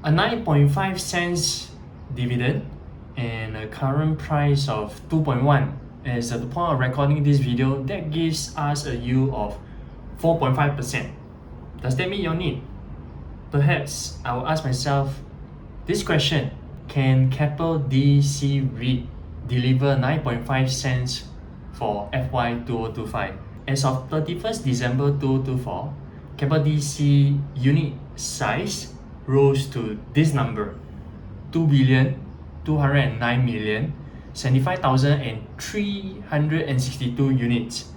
A 9.5 cents dividend and a current price of 2.1 as at the point of recording this video, that gives us a yield of 4.5%. Does that meet your need? Perhaps I will ask myself this question: can Keppel DC REIT deliver 9.5 cents for FY 2025? As of 31st December 2024, Keppel DC unit size rose to this number: 2,209,075,362 units,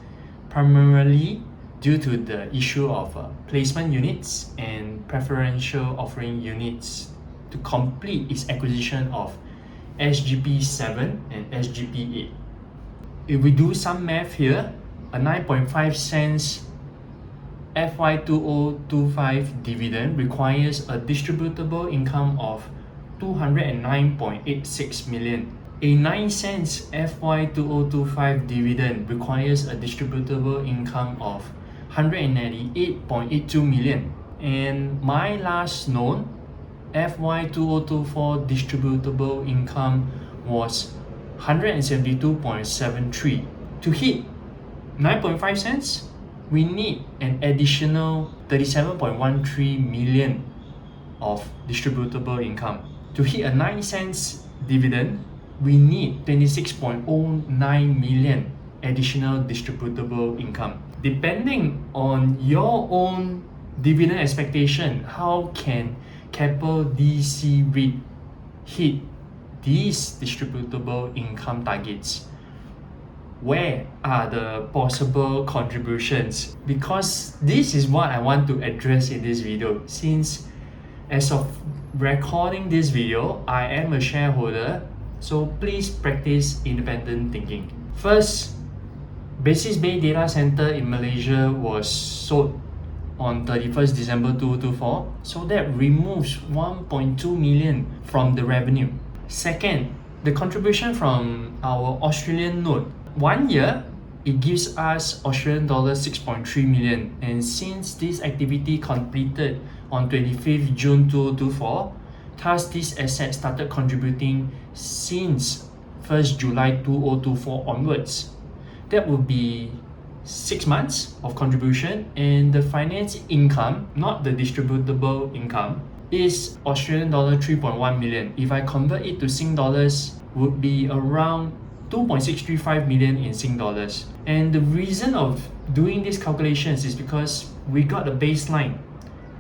primarily due to the issue of placement units and preferential offering units to complete its acquisition of SGP 7 and SGP 8. If we do some math here, a 9.5 cents FY 2025 dividend requires a distributable income of 209.86 million. A 9 cents FY 2025 dividend requires a distributable income of 198.82 million. And my last known FY 2024 distributable income was 172.73. To hit 9.5 cents, we need an additional 37.13 million of distributable income. To hit a 9 cents dividend, we need 26.09 million additional distributable income. Depending on your own dividend expectation, how can Keppel DC REIT hit these distributable income targets? Where are the possible contributions? Because this is what I want to address in this video, since as of recording this video, I am a shareholder, so please practice independent thinking. First, Basis Bay Data Center in Malaysia was sold on 31st December 2024, so that removes 1.2 million from the revenue. Second, the contribution from our Australian note. 1 year, it gives us Australian dollar 6.3 million, and since this activity completed on 25th June 2024, thus this asset started contributing since 1st July 2024 onwards. That would be 6 months of contribution, and the finance income, not the distributable income, is Australian dollar 3.1 million. If I convert it to Sing dollars, would be around 2.635 million in Sing dollars. And the reason of doing these calculations is because we got a baseline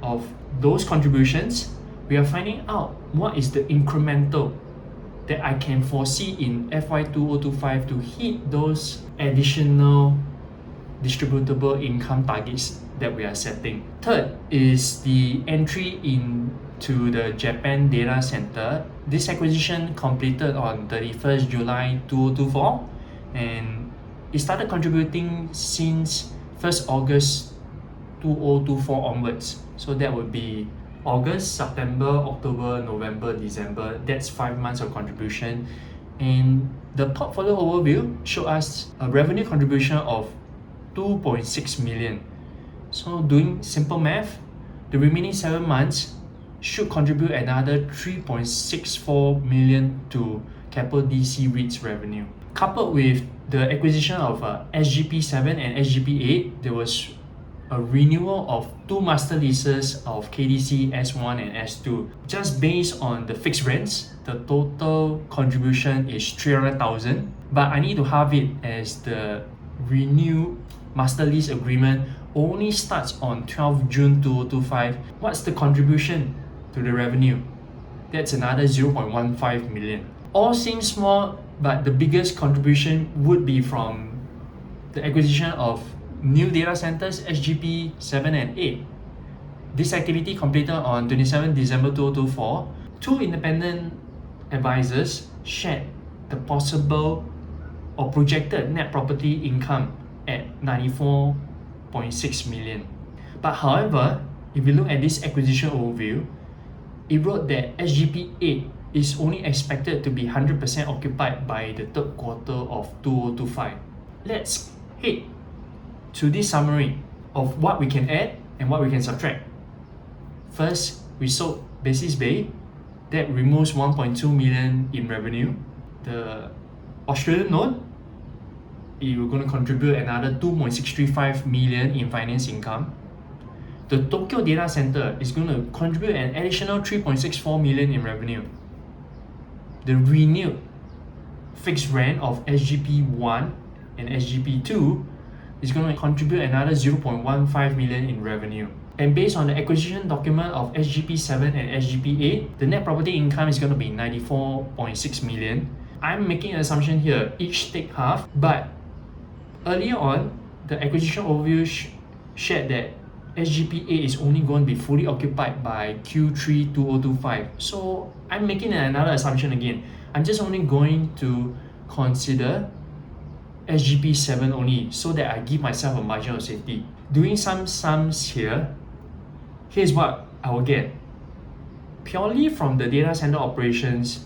of those contributions. We are finding out what is the incremental that I can foresee in FY 2025 to hit those additional distributable income targets that we are setting. Third is the entry into the Japan data center. This acquisition completed on 31st July 2024, and it started contributing since 1st August 2024 onwards. So that would be August, September, October, November, December. That's 5 months of contribution. And the portfolio overview showed us a revenue contribution of 2.6 million. So doing simple math, the remaining 7 months should contribute another 3.64 million to Keppel DC REIT's revenue. Coupled with the acquisition of SGP 7 and SGP 8, there was a renewal of 2 master leases of KDC S1 and S2. Just based on the fixed rents, the total contribution is 300,000, but I need to halve it as the renewed master lease agreement only starts on 12 June 2025. What's the contribution to the revenue? That's another 0.15 million. All seems small, but the biggest contribution would be from the acquisition of new data centers SGP 7 and 8. This activity completed on 27 December 2024. 2 independent advisors shared the possible or projected net property income at 94.6 million. But however, if you look at this acquisition overview, it wrote that SGP 8 is only expected to be 100% occupied by the 3rd quarter of 2025. Let's head to this summary of what we can add and what we can subtract. First, we sold basis Bay, that removes 1.2 million in revenue. The Australian note, you're going to contribute another 2.635 million in finance income. The Tokyo data center is going to contribute an additional 3.64 million in revenue. The renewed fixed rent of SGP1 and SGP2 is going to contribute another 0.15 million in revenue. And based on the acquisition document of SGP7 and SGP8, the net property income is going to be 94.6 million. I'm making an assumption here, each take half, but earlier on, the acquisition overview shared that SGP8 is only going to be fully occupied by Q3 2025. So I'm making another assumption again. I'm just only going to consider SGP7 only so that I give myself a margin of safety. Doing some sums here, here's what I will get. Purely from the data center operations,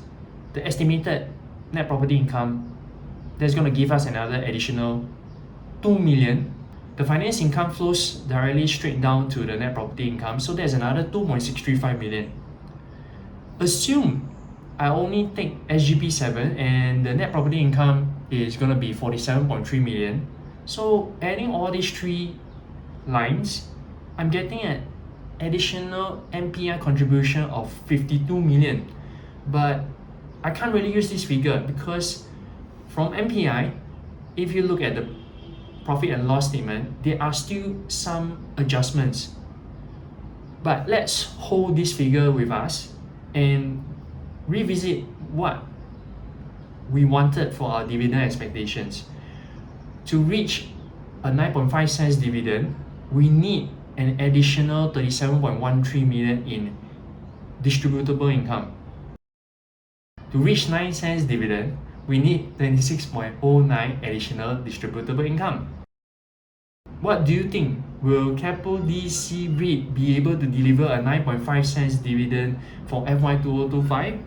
the estimated net property income, that's going to give us another additional 2 million. The finance income flows directly straight down to the net property income, so there's another 2.635 million. Assume I only take SGP7 and the net property income is going to be 47.3 million. So adding all these three lines, I'm getting an additional MPI contribution of 52 million. But I can't really use this figure because from MPI, if you look at the profit and loss statement, there are still some adjustments. But let's hold this figure with us and revisit what we wanted for our dividend expectations. To reach a 9.5 cents dividend, we need an additional 37.13 million in distributable income. To reach 9 cents dividend, we need 26.09 additional distributable income. What do you think? Will Keppel DC REIT be able to deliver a 9.5 cents dividend for FY 2025?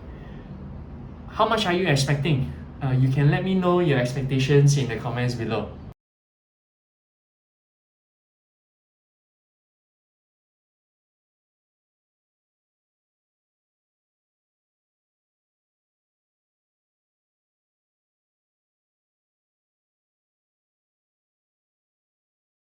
How much are you expecting? You can let me know your expectations in the comments below.